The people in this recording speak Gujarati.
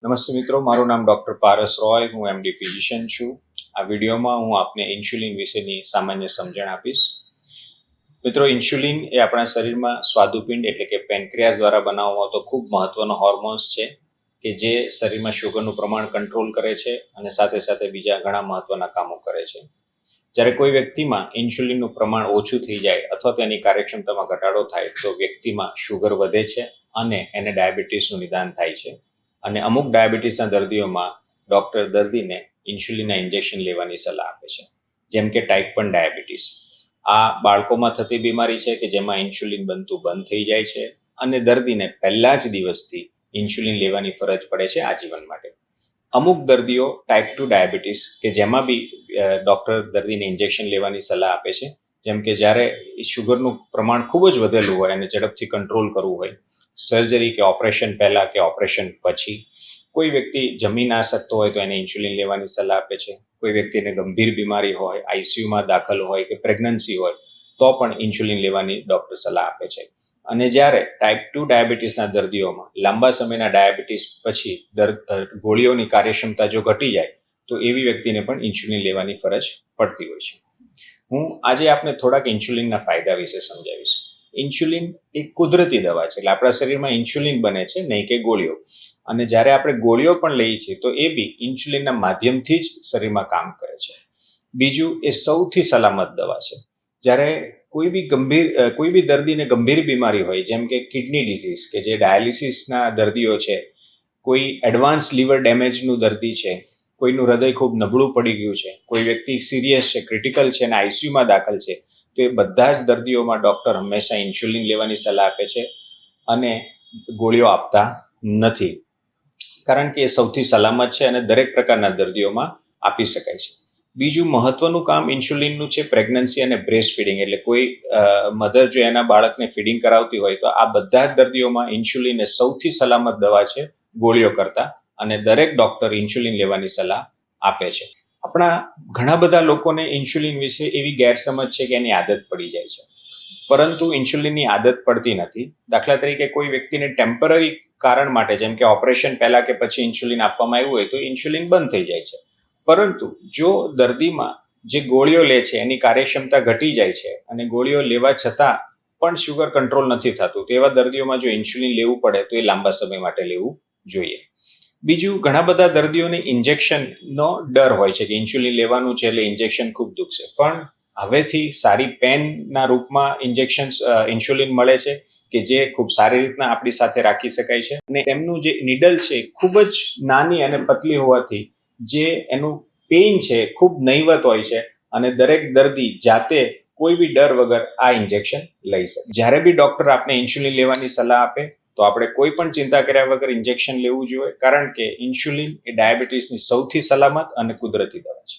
નમસ્તે મિત્રો, મારું નામ ડૉક્ટર પારસ રોય, હું એમડી ફિઝિશિયન છું. આ વિડીયોમાં હું આપને ઇન્સ્યુલિન વિશેની સામાન્ય સમજણ આપીશ. મિત્રો, ઇન્સ્યુલિન એ આપણા શરીરમાં સ્વાદુપિંડ એટલે કે પેન્ક્રિયાસ દ્વારા બનાવવામાં આવતો ખૂબ મહત્વનો હોર્મોન્સ છે કે જે શરીરમાં શુગરનું પ્રમાણ કંટ્રોલ કરે છે અને સાથે સાથે બીજા ઘણા મહત્વના કામો કરે છે. જ્યારે કોઈ વ્યક્તિમાં ઇન્સ્યુલિનનું પ્રમાણ ઓછું થઈ જાય અથવા તો એની કાર્યક્ષમતામાં ઘટાડો થાય તો વ્યક્તિમાં શુગર વધે છે અને એને ડાયાબિટીસનું નિદાન થાય છે. અને અમુક ડાયાબિટીસના દર્દીઓમાં ડૉક્ટર દર્દીને ઇન્સ્યુલિનના ઇન્જેક્શન લેવાની સલાહ આપે છે, જેમ કે ટાઈપ 1 ડાયાબિટીસ. આ બાળકોમાં થતી બીમારી છે કે જેમાં ઇન્સ્યુલિન બનતું બંધ થઈ જાય છે અને દર્દીને પહેલા જ દિવસથી ઇન્સ્યુલિન લેવાની ફરજ પડે છે આજીવન માટે. અમુક દર્દીઓ ટાઈપ 2 ડાયાબિટીસ કે જેમાં બી ડૉક્ટર દર્દીને ઇન્જેક્શન લેવાની સલાહ આપે છે, જેમ કે જ્યારે શુગરનું પ્રમાણ ખૂબ જ વધેલું હોય અને ઝડપથી કંટ્રોલ કરવું હોય, સર્જરી કે ઓપરેશન પહેલાં કે ઓપરેશન પછી. કોઈ વ્યક્તિ જમી ના શકતો હોય તો એને ઇન્સ્યુલિન લેવાની સલાહ આપે છે. કોઈ વ્યક્તિને ગંભીર બીમારી હોય, આઈસીયુમાં દાખલ હોય કે પ્રેગ્નન્સી હોય તો પણ ઇન્સ્યુલિન લેવાની ડૉક્ટર સલાહ આપે છે. અને જ્યારે ટાઈપ 2 ડાયાબિટીસના દર્દીઓમાં લાંબા સમયના ડાયાબિટીસ પછી ગોળીઓની કાર્યક્ષમતા જો ઘટી જાય તો એવી વ્યક્તિને પણ ઇન્સ્યુલિન લેવાની ફરજ પડતી હોય છે. હું આજે આપને થોડાક ઇન્સ્યુલિનના ફાયદા વિશે સમજાવીશ. ઇન્સ્યુલિન એક કુદરતી દવા છે, એટલે આપણા શરીરમાં ઇન્સ્યુલિન બને છે, નહીં કે ગોળીઓ. અને જ્યારે આપણે ગોળીઓ પણ લઈએ છીએ તો એ બી ઇન્સ્યુલિનના માધ્યમથી જ શરીરમાં કામ કરે છે. બીજું, એ સૌથી સલામત દવા છે. જ્યારે કોઈ બી દર્દીને ગંભીર બીમારી હોય, જેમ કે કિડની ડિઝીઝ કે જે ડાયાલિસિસના દર્દીઓ છે, કોઈ એડવાન્સ લીવર ડેમેજનું દર્દી છે, કોઈનું હૃદય ખૂબ નબળું પડી ગયું છે, કોઈ વ્યક્તિ સિરિયસ છે, ક્રિટિકલ છે અને આઈસીયુમાં દાખલ છે, તો એ બધા જ દર્દીઓમાં ડૉક્ટર હંમેશા ઇન્સ્યુલિન લેવાની સલાહ આપે છે અને ગોળીઓ આપતા નથી, કારણ કે એ સૌથી સલામત છે અને દરેક પ્રકારના દર્દીઓમાં આપી શકાય છે. બીજું મહત્વનું કામ ઇન્સ્યુલિનનું છે પ્રેગ્નન્સી અને બ્રેસ્ટ ફીડિંગ, એટલે કોઈ મધર જો એના બાળકને ફીડિંગ કરાવતી હોય તો આ બધા જ દર્દીઓમાં ઇન્સ્યુલિન એ સૌથી સલામત દવા છે ગોળીઓ કરતાં, અને દરેક ડૉક્ટર ઇન્સ્યુલિન લેવાની સલાહ આપે છે. આપણા ઘણા બધા લોકોને ઇન્સ્યુલિન વિશે એવી ગેરસમજ છે કે એની આદત પડી જાય છે, પરંતુ ઇન્સ્યુલિનની આદત પડતી નથી. દાખલા તરીકે કોઈ વ્યક્તિને ટેમ્પરરી કારણ માટે, જેમ કે ઓપરેશન પહેલાં કે પછી ઇન્સ્યુલિન આપવામાં આવ્યું હોય તો ઇન્સ્યુલિન બંધ થઈ જાય છે. પરંતુ જો દર્દીમાં જે ગોળીઓ લે છે એની કાર્યક્ષમતા ઘટી જાય છે અને ગોળીઓ લેવા છતાં પણ શુગર કંટ્રોલ નથી થતું, તો એવા દર્દીઓમાં જો ઇન્સ્યુલિન લેવું પડે તો એ લાંબા સમય માટે લેવું જોઈએ. બીજું, ઘણા બધા દર્દીઓને ઇન્જેક્શનનો ડર હોય છે કે ઇન્સ્યુલિન લેવાનું છે એટલે ઇન્જેક્શન ખૂબ દુખશે, પણ હવેથી સારી પેનના રૂપમાં ઇન્સ્યુલિન મળે છે કે જે ખૂબ સારી રીતના આપણી સાથે રાખી શકાય છે. અને તેમનું જે નીડલ છે ખૂબ જ નાની અને પતલી હોવાથી જે એનું પેઇન છે ખૂબ નહિવત હોય છે અને દરેક દર્દી જાતે કોઈ બી ડર વગર આ ઇન્જેક્શન લઈ શકે. જ્યારે બી ડૉક્ટર આપને ઇન્સ્યુલિન લેવાની સલાહ આપે તો આપણે કોઈ પણ ચિંતા કર્યા વગર ઇન્જેક્શન લેવું જોઈએ, કારણ કે ઇન્સ્યુલિન એ ડાયાબિટીસની સૌથી સલામત અને કુદરતી દવા છે.